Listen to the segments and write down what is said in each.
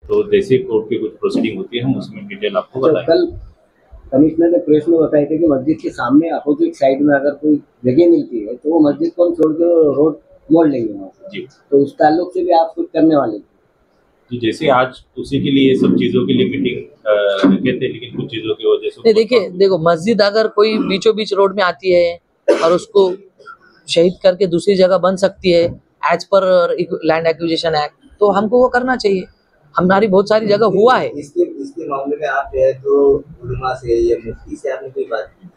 तो जैसे कोर्ट की कुछ प्रोसीडिंग होती है हम उसमें डिटेल आपको बताएंगे। कल कमिश्नर ने प्रेस में बताया था कि मस्जिद के सामने अपोजिट साइड में अगर कोई जगह मिलती है तो वो मस्जिद को हम छोड़ के रोड मोड़ लेंगे वहाँ से। जी, तो उस ताल्लुक से भी आप कुछ करने वाले जी जैसे आज उसी के लिए सब चीज़ों के लिए मीटिंग रखे थे, लेकिन कुछ चीज़ों की वजह से देखो मस्जिद अगर कोई बीचों बीच रोड में आती है और उसको शहीद करके दूसरी जगह बन सकती है as per land acquisition act, तो हमको वो करना चाहिए। हमारी बहुत सारी जगह हुआ है। इसके मामले में आप है तो उलमा से या मुफ्ती से आपने कोई बात की?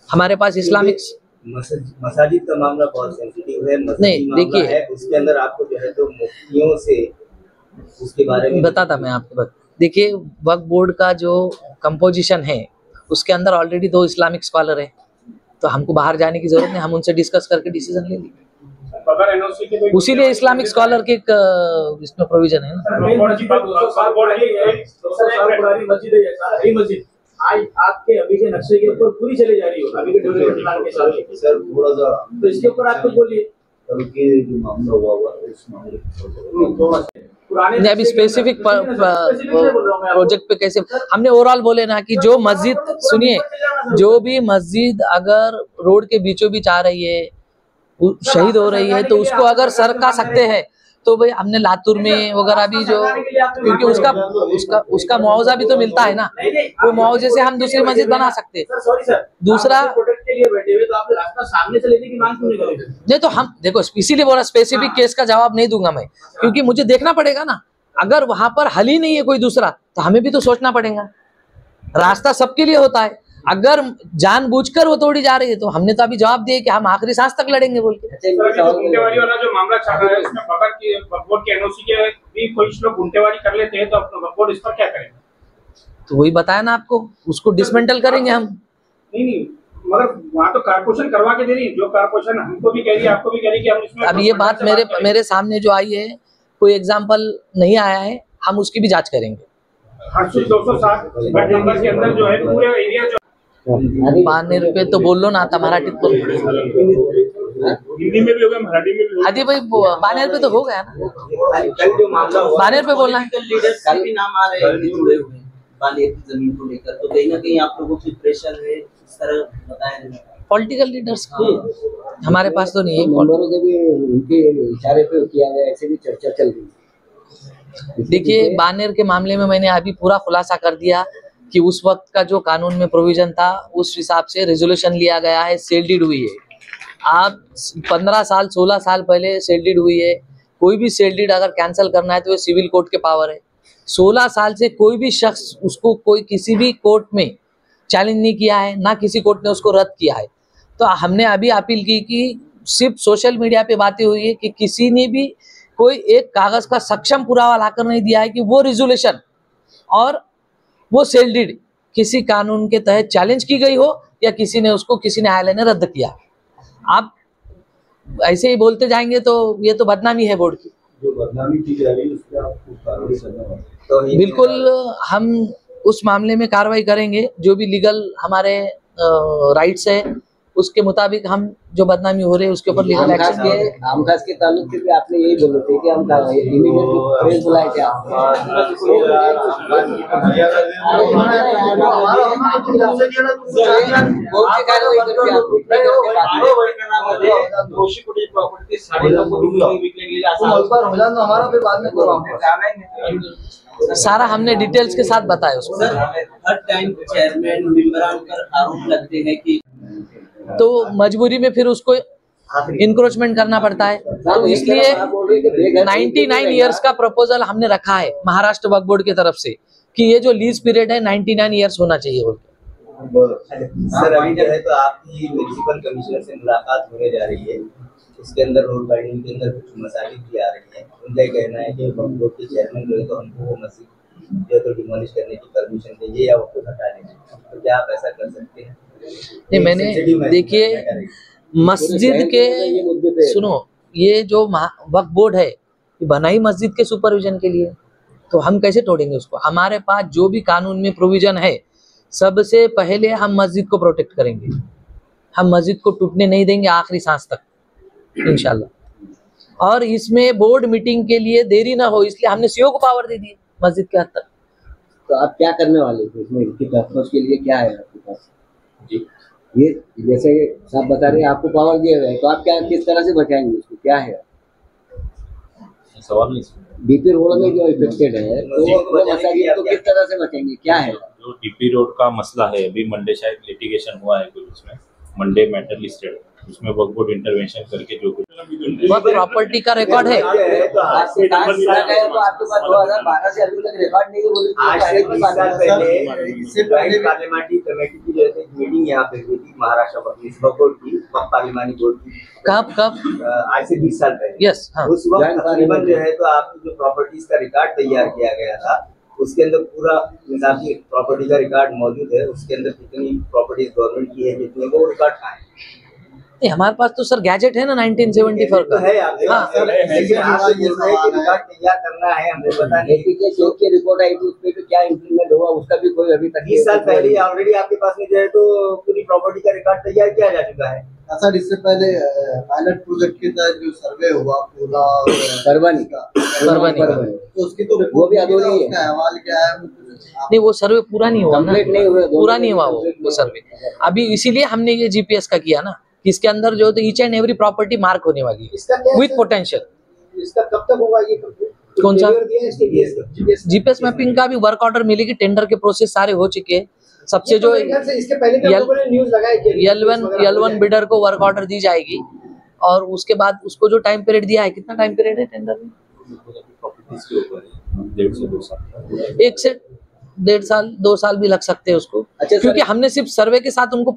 हमारे पास इस्लामिक मसाजिद का मामला बहुत सेंसिटिव है। नहीं देखिए, उसके अंदर आपको जो है तो मुफ्तियों से उसके बारे में बताता मैं आपको। देखिए वक्फ बोर्ड का जो कंपोजिशन है उसके अंदर ऑलरेडी 2 इस्लामिक स्कॉलर है, तो हमको बाहर जाने की जरूरत नहीं, हम उनसे डिस्कस करके डिसीजन ले लेंगे। उसी लिए इस्लामिक स्कॉलर के इसमें प्रोविजन है ना। आपके अभी के नक्शे के ऊपर पूरी चली जा रही हो अभी के डेवलपमेंट प्लान के साथ सर, थोड़ा सा तो इसके ऊपर आप कुछ बोलिए। जो मामला हुआ इस मामले अभी स्पेसिफिक प्रोजेक्ट पे कैसे हमने ओवरऑल बोले ना कि जो मस्जिद, सुनिए, जो भी मस्जिद अगर रोड के बीचों बीच आ रही है, शहीद हो रही है, तो उसको अगर सरका सकते हैं तो भाई हमने लातूर में वगैरह भी जो, क्योंकि उसका मुआवजा भी तो मिलता है ना, वो मुआवजे से हम दूसरी मस्जिद बना सकते हैं। दूसरा नहीं तो हम देखो इसीलिए बोला स्पेसिफिक केस का जवाब नहीं दूंगा मैं, क्योंकि मुझे देखना पड़ेगा ना। अगर वहां पर हल ही नहीं है कोई दूसरा तो हमें भी तो सोचना पड़ेगा। रास्ता सबके लिए होता है, अगर जानबूझकर वो तोड़ी जा रही है तो हमने तो अभी जवाब दिया कि हम आखिरी सांस तक लड़ेंगे बोल के। गुंटेवारी वाला जो मामला चल रहा है उसमें बगैर की वक्फ बोर्ड के एनओसी के भी कुछ लोग गुंटेवारी कर लेते हैं, तो अपना वक्फ बोर्ड इस पर क्या करेगा? तो वही बताया ना आपको, उसको डिसमेंटल करेंगे हम। नहीं मगर वहाँ तो कारपोरेशन करवा के दे रही है, जो कारपोरेशन हमको भी कह रही है आपको भी कह रही है कि हम इसमें अब ये बात मेरे सामने जो आई है, कोई एग्जाम्पल नहीं आया है, हम उसकी भी जांच करेंगे। 207 के अंदर जो है पूरे एरिया जो बानेर पे तो बोल लो ना, आता मराठी बोल, हिंदी में भी होगा मराठी में भी होगा। आदि भाई बानेर पे तो हो गया ना, कल जो मामला हुआ बानेर पे बोलना है। कल भी नाम आ रहे हैं जुड़े हुए बानेर की जमीन को लेकर, तो कहीं ना कहीं आप लोगों की प्रेशर है इस तरह बताया पॉलिटिकल लीडर्स हमारे पास तो नहीं है। मेंबरों के भी उनके इशारे पे किया गया, ऐसे भी चर्चा चल रही है। देखिए बानेर के मामले में मैंने अभी पूरा खुलासा कर दिया कि उस वक्त का जो कानून में प्रोविजन था उस हिसाब से रेजोल्यूशन लिया गया है, सेल डीड हुई है। आप 15 साल 16 साल पहले सेल डीड हुई है, कोई भी सेल डीड अगर कैंसिल करना है तो वो सिविल कोर्ट के पावर है। 16 साल से कोई भी शख्स उसको कोई किसी भी कोर्ट में चैलेंज नहीं किया है, ना किसी कोर्ट ने उसको रद्द किया है। तो हमने अभी अपील की कि सिर्फ सोशल मीडिया पे बातें हुई है कि किसी ने भी कोई एक कागज का सक्षम पुरावा लाकर नहीं दिया है कि वो रेजोल्यूशन और वो सेल डीड किसी कानून के तहत चैलेंज की गई हो या किसी ने न्यायालय ने रद्द किया। आप ऐसे ही बोलते जाएंगे तो ये तो बदनामी है बोर्ड की। जो बदनामी की जा रही है उस पर आपको कार्रवाई करना है। बिल्कुल हम उस मामले में कार्रवाई करेंगे, जो भी लीगल हमारे राइट्स है उसके मुताबिक हम जो बदनामी हो रही है उसके ऊपर लीगल एक्शन लिए। आमखास के ताल्लुक से भी आपने यही बोले थे कि हम इमीडिएटली प्रेस बुलाए थे सारा हमने डिटेल्स के साथ बताया उसको। हर टाइम चेयरमैन मेंबरान पर आरोप लगते हैं कि तो मजबूरी में फिर उसको इंक्रोचमेंट करना पड़ता है, तो इसलिए 99 इयर्स का प्रपोजल हमने रखा है महाराष्ट्र वक्फ बोर्ड की तरफ से कि ये जो लीज पीरियड है 99 इयर्स होना चाहिए बोल के। सर अभी जो है तो आपकी म्युनिसिपल कमिश्नर से मुलाकात होने जा रही है, उसके अंदर रोड गार्डन के अंदर कुछ मसाजिद भी आ रही है। उनका कहना है कि वक्फ बोर्ड के चेयरमैन जो है तो हमको वो मस्जिद जो तो डिमोलिश करने की परमिशन चाहिए या उसको हटा देंगे, तो क्या आप ऐसा कर सकते हैं? नहीं मैंने देखिए मस्जिद के सुनो, ये जो वक्फ बोर्ड है ये बनाई मस्जिद के सुपरविजन के लिए, तो हम कैसे तोड़ेंगे उसको? हमारे पास जो भी कानून में प्रोविजन है सबसे पहले हम मस्जिद को प्रोटेक्ट करेंगे, हम मस्जिद को टूटने नहीं देंगे आखिरी सांस तक इंशाल्लाह। और इसमें बोर्ड मीटिंग के लिए देरी ना हो इसलिए हमने सीओ को पावर दे दी। मस्जिद के हद तक। तो आप क्या करने वाले थे इसमें, इसकी अप्रोच के लिए क्या है आपके पास? जी ये जैसे आप बता रहे हैं आपको पावर दिया हुआ है, तो आप क्या किस तरह से बचाएंगे उसको, क्या है? सवाल नहीं सुना। डीपी रोड में जो इफेक्टेड है तो वो मसाजिद को किस तरह से बचेंगे, क्या है? जो डीपी रोड का मसला है, अभी मंडे शायद लिटिगेशन हुआ है कुछ, उसमें मंडे मैटर लिस्टेड, उसमें वक्फ बोर्ड इंटरवेंशन करके जो कुछ वह प्रॉपर्टी का रिकॉर्ड है। तो आपके पास 2012 से अभी तक रिकॉर्ड नहीं है, बोले तो आज से 20 साल पहले इससे पहले पार्लियामेंट्री कमेटी की जो है मीटिंग यहाँ पे हुई थी महाराष्ट्र वक्फ बोर्ड की, वक्फ पार्लियामानी बोर्ड की। कब आज से 20 साल पहले। यस हाँ। उस वक्त तकरीबन जो है तो आपकी जो प्रॉपर्टीज का रिकॉर्ड तैयार किया गया था, उसके अंदर पूरा निजाम की प्रॉपर्टी का रिकॉर्ड मौजूद है। उसके अंदर कितनी प्रॉपर्टीज गवर्नमेंट की है, कितनी, वो रिकॉर्ड कहाँ है? नहीं, हमारे पास तो सर गैजेट है ना 1974 तो का। है आपके हाँ। पास, लेकिन आप जो बोल रहे हैं कि रिकॉर्ड तैयार करना है, हमें पता नहीं। एपीके चेक की रिपोर्ट आई थी, उसमें तो क्या इम्प्लीमेंट हुआ उसका भी कोई अभी तक 20 साल पहले ऑलरेडी आपके पास में जो है तो पूरी प्रॉपर्टी का रिकॉर्ड तैयार किया जा चुका है। सर इससे पहले पायलट प्रोजेक्ट के तहत जो सर्वे हुआ पूरा परवानी का, तो उसकी तो वो भी अधूरी है। उसका अहवाल क्या है? नहीं, वो सर्वे पूरा नहीं हुआ ना, कंप्लीट नहीं हुआ, पूरा नहीं हुआ वो सर्वे। अभी इसीलिए हमने ये जीपीएस का किया ना, कि इसके अंदर जो each and every property mark होने वाली है इसका क्या विथ पोटेंशियल। इसका कब तक होगा ये कंप्लीट? कौन सा? जीपीएस जीपीएस मैपिंग का भी वर्क ऑर्डर मिलेगी, टेंडर के प्रोसेस सारे हो चुके हैं। सबसे जो इसके पहले भी हम लोगों ने न्यूज़ लगाया कि L1 बिडर को वर्क ऑर्डर दी जाएगी, और उसके बाद उसको जो टाइम पीरियड दिया है, कितना टाइम पीरियड है टेंडर में? प्रॉपर्टीज के ऊपर है, 1.5 से 2 साल। 1 से 1.5 साल 2 साल भी लग सकते हैं उसको। अच्छा, क्योंकि हमने सिर्फ सर्वे के साथ उनको